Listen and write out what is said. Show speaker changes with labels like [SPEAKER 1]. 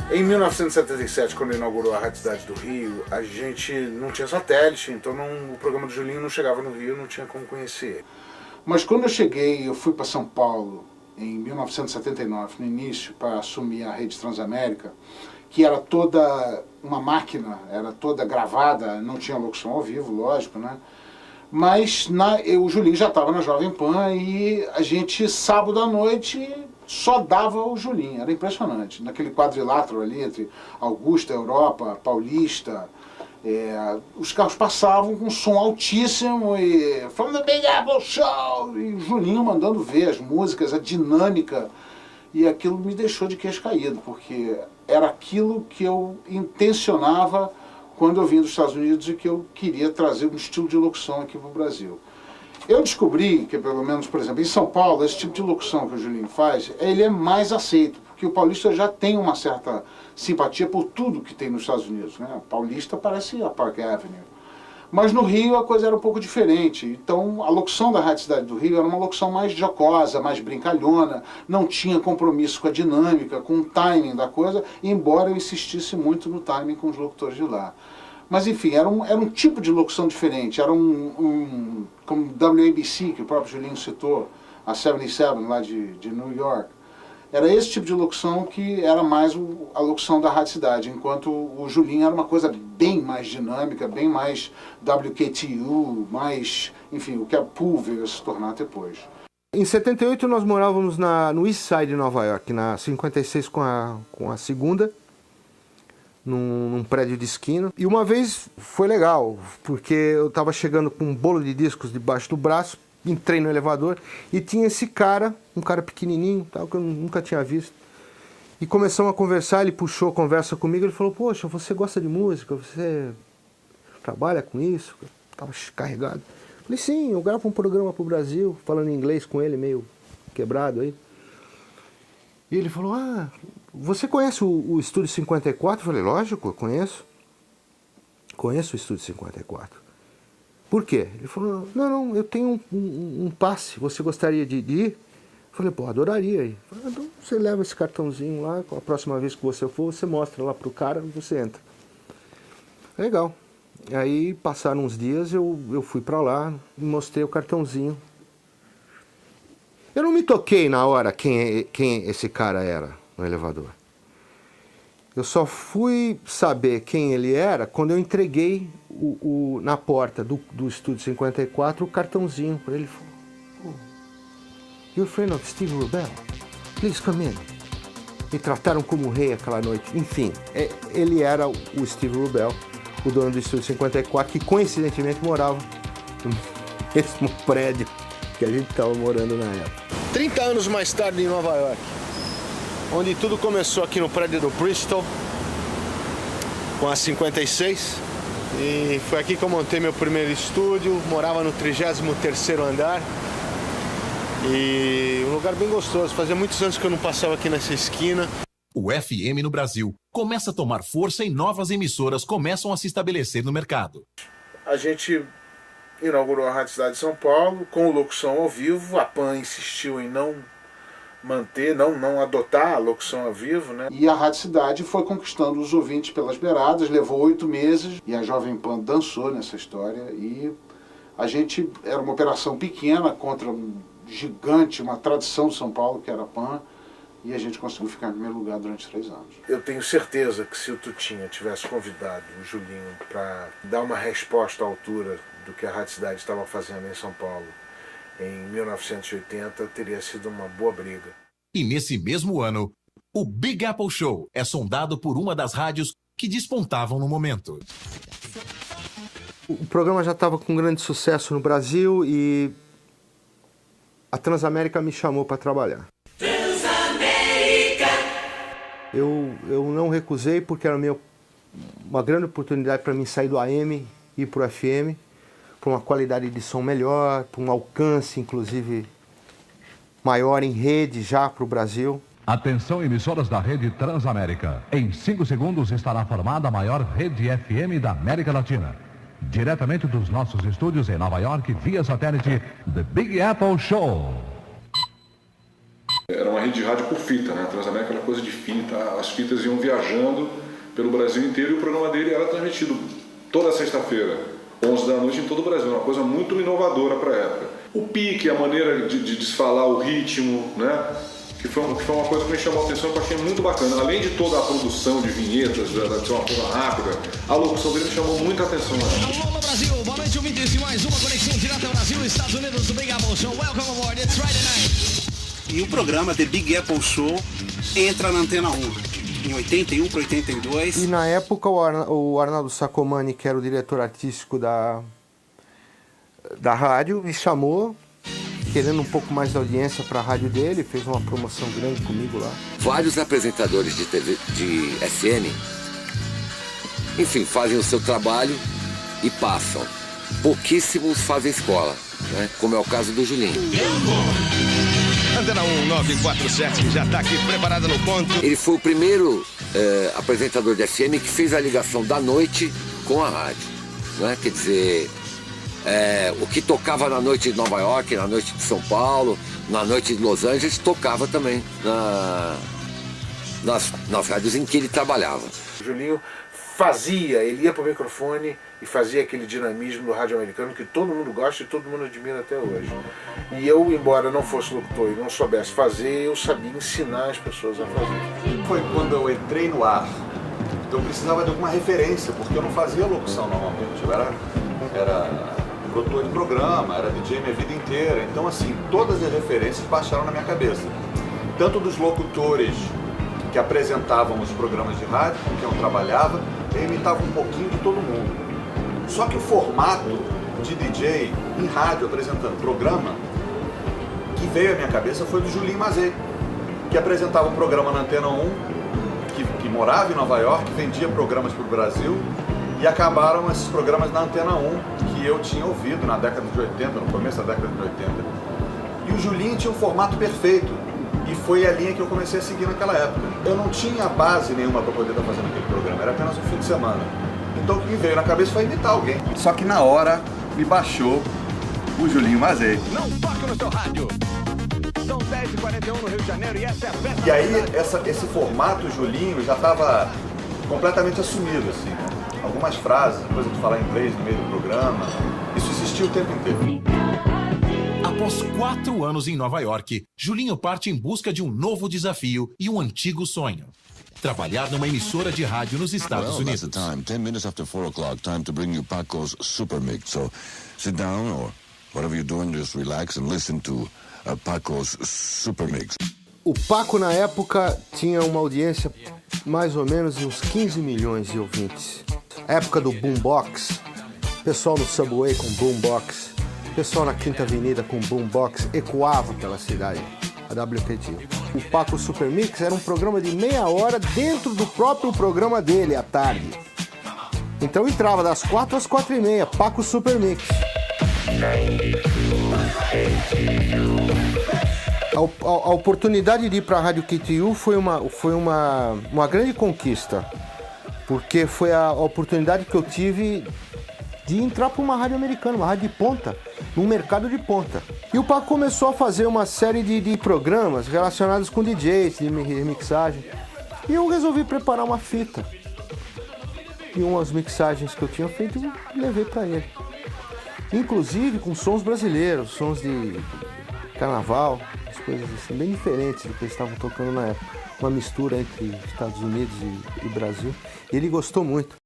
[SPEAKER 1] Em 1977, quando inaugurou a Rádio Cidade do Rio, a gente não tinha satélite, então o programa do Julinho não chegava no Rio, não tinha como conhecer. Mas quando eu fui para São Paulo em 1979, no início, para assumir a Rede Transamérica, que era toda uma máquina, era toda gravada, não tinha locução ao vivo, lógico, né? Mas o Julinho já estava na Jovem Pan e a gente, sábado à noite, só dava o Julinho, era impressionante. Naquele quadrilátero ali entre Augusta, Europa, Paulista, os carros passavam com som altíssimo e from the Big Apple Show, e o Julinho mandando ver as músicas, a dinâmica, e aquilo me deixou de queixo caído, porque era aquilo que eu intencionava quando eu vim dos Estados Unidos e que eu queria trazer um estilo de locução aqui para o Brasil. Eu descobri que, pelo menos, por exemplo, em São Paulo, esse tipo de locução que o Julinho faz, ele é mais aceito, porque o paulista já tem uma certa simpatia por tudo que tem nos Estados Unidos, né? O paulista parece a Park Avenue. Mas no Rio a coisa era um pouco diferente. Então a locução da Rádio Cidade do Rio era uma locução mais jocosa, mais brincalhona, não tinha compromisso com a dinâmica, com o timing da coisa, embora eu insistisse muito no timing com os locutores de lá. Mas enfim, era um tipo de locução diferente, era como WABC, que o próprio Julinho citou, a 77 lá de New York. Era esse tipo de locução que era mais a locução da Rádio Cidade, enquanto o Julinho era uma coisa bem mais dinâmica, bem mais WKTU, mais, enfim, o que a Pool veio a se tornar depois.
[SPEAKER 2] Em 78 nós morávamos no East Side de Nova York, na 56 com a segunda, num prédio de esquina. E uma vez foi legal, porque eu estava chegando com um bolo de discos debaixo do braço, entrei no elevador e tinha esse cara, um cara pequenininho, tal, que eu nunca tinha visto. E começamos a conversar, ele puxou a conversa comigo, ele falou, poxa, você gosta de música, você trabalha com isso? Eu estava carregado. Falei, sim, eu gravo um programa para o Brasil, falando inglês com ele, meio quebrado aí. E ele falou, você conhece o Estúdio 54? Eu falei, lógico, eu conheço. Conheço o Estúdio 54. Por quê? Ele falou, não, eu tenho um passe, você gostaria de ir? Eu falei, pô, adoraria ir. Falei, então você leva esse cartãozinho lá, a próxima vez que você for, você mostra lá pro cara e você entra. Legal. Aí passaram uns dias, eu fui pra lá e mostrei o cartãozinho. Eu não me toquei na hora quem esse cara era no elevador. Eu só fui saber quem ele era quando eu entreguei na porta do Estúdio 54 o cartãozinho para ele. Ele falou, you're a friend of Steve Rubell? Please come in. Me trataram como rei aquela noite. Enfim, ele era o Steve Rubell, o dono do Estúdio 54, que coincidentemente morava no mesmo prédio que a gente estava morando na época. 30 anos mais tarde em Nova York, onde tudo começou aqui no prédio do Bristol, com a 56, e foi aqui que eu montei meu primeiro estúdio, morava no 33º andar, e um lugar bem gostoso, fazia muitos anos que eu não passava aqui nessa esquina.
[SPEAKER 3] O FM no Brasil começa a tomar força e novas emissoras começam a se estabelecer no mercado.
[SPEAKER 1] A gente inaugurou a Rádio Cidade de São Paulo, com locução ao vivo, a PAN insistiu em não manter, não adotar a locução ao vivo, né? E a Rádio Cidade foi conquistando os ouvintes pelas beiradas, levou 8 meses, e a Jovem Pan dançou nessa história, e a gente era uma operação pequena contra um gigante, uma tradição de São Paulo, que era a PAN, e a gente conseguiu ficar em primeiro lugar durante 3 anos. Eu tenho certeza que se o Tutinha tivesse convidado o Julinho para dar uma resposta à altura do que a Rádio Cidade estava fazendo em São Paulo em 1980, teria sido uma boa briga.
[SPEAKER 3] E nesse mesmo ano, o Big Apple Show é sondado por uma das rádios que despontavam no momento.
[SPEAKER 2] O programa já estava com grande sucesso no Brasil e a Transamérica me chamou para trabalhar. Transamérica! Eu não recusei porque era uma grande oportunidade para mim sair do AM e ir para o FM, para uma qualidade de som melhor, para um alcance, inclusive, maior em rede já para o Brasil.
[SPEAKER 4] Atenção, emissoras da rede Transamérica. Em 5 segundos estará formada a maior rede FM da América Latina. Diretamente dos nossos estúdios em Nova York, via satélite, The Big Apple Show.
[SPEAKER 1] Era uma
[SPEAKER 5] rede de rádio por fita, né? A Transamérica era coisa de fita, as fitas iam viajando pelo Brasil inteiro e o programa dele era transmitido toda sexta-feira, 11 da noite em todo o Brasil, uma coisa muito inovadora para a época. O pique, a maneira de desfalar o ritmo, né? Que foi uma coisa que me chamou a atenção, que eu achei muito bacana. Além de toda a produção de vinhetas, de ser uma coisa rápida, a locução dele me chamou muita atenção.
[SPEAKER 6] Alô, Brasil, boa noite, ouvintes de mais uma conexão direta ao Brasil, Estados Unidos, do Big Apple Show. Welcome aboard, it's Friday night.
[SPEAKER 7] E o programa The Big Apple Show entra na Antena 1, em 81 para 82.
[SPEAKER 2] E na época o Arnaldo Sacomani, que era o diretor artístico da rádio, me chamou, querendo um pouco mais de audiência para a rádio dele, fez uma promoção grande comigo lá.
[SPEAKER 8] Vários apresentadores de TV, de FM, enfim, fazem o seu trabalho e passam. Pouquíssimos fazem escola, né? Como é o caso do Julinho.
[SPEAKER 6] Antena 1947 já está aqui preparada no ponto.
[SPEAKER 8] Ele foi o primeiro apresentador de FM que fez a ligação da noite com a rádio, né? Quer dizer, o que tocava na noite de Nova York, na noite de São Paulo, na noite de Los Angeles, tocava também nas rádios em que ele trabalhava.
[SPEAKER 1] O Julinho ele ia para o microfone e fazia aquele dinamismo do rádio americano que todo mundo gosta e todo mundo admira até hoje. E eu, embora não fosse locutor e não soubesse fazer, eu sabia ensinar as pessoas a fazer.
[SPEAKER 9] Foi quando eu entrei no ar, eu precisava de alguma referência, porque eu não fazia locução normalmente, eu era produtor de programa, era DJ minha vida inteira, então assim, todas as referências baixaram na minha cabeça. Tanto dos locutores que apresentavam os programas de rádio com quem eu trabalhava, eu imitava um pouquinho de todo mundo. Só que o formato de DJ em rádio apresentando programa que veio à minha cabeça foi do Julinho Mazei, que apresentava um programa na Antena 1, que morava em Nova York, vendia programas para o Brasil, e acabaram esses programas na Antena 1 que eu tinha ouvido na década de 80, no começo da década de 80. E o Julinho tinha um formato perfeito, e foi a linha que eu comecei a seguir naquela época. Eu não tinha base nenhuma para poder estar fazendo aquele programa, era apenas um fim de semana. Então o que me veio na cabeça foi imitar alguém. Só que na hora me baixou o Julinho Mazei.
[SPEAKER 6] Não toque no seu rádio. São 10h41 no Rio de Janeiro e essa é a festa.
[SPEAKER 9] E aí esse formato Julinho já estava completamente assumido, assim. Algumas frases, coisa de falar inglês no meio do programa, isso existiu o tempo inteiro.
[SPEAKER 3] Após 4 anos em Nova York, Julinho parte em busca de um novo desafio e um antigo sonho. Trabalhar numa emissora de rádio nos Estados Unidos.
[SPEAKER 10] 10 minutes after 4 o'clock, time to bring you Paco's Super Mix. So sit down or whatever you're doing, just relax and listen to Paco's Super Mix.
[SPEAKER 2] O Paco, na época, tinha uma audiência mais ou menos de uns 15 milhões de ouvintes. A época do boombox, pessoal no subway com boombox, pessoal na Quinta Avenida com boombox, ecoava pela cidade, a WKT. O Paco Super Mix era um programa de meia hora dentro do próprio programa dele, à tarde. Então entrava das 4 às 4h30, Paco Super Mix. A oportunidade de ir para a Rádio KTU foi uma grande conquista, porque foi a oportunidade que eu tive de entrar para uma rádio americana, uma rádio de ponta, num mercado de ponta. E o Paco começou a fazer uma série de programas relacionados com DJs, de remixagem, e eu resolvi preparar uma fita. E umas mixagens que eu tinha feito, eu levei para ele. Inclusive com sons brasileiros, sons de carnaval, as coisas assim, bem diferentes do que eles estavam tocando na época. Uma mistura entre Estados Unidos e Brasil. E ele gostou muito.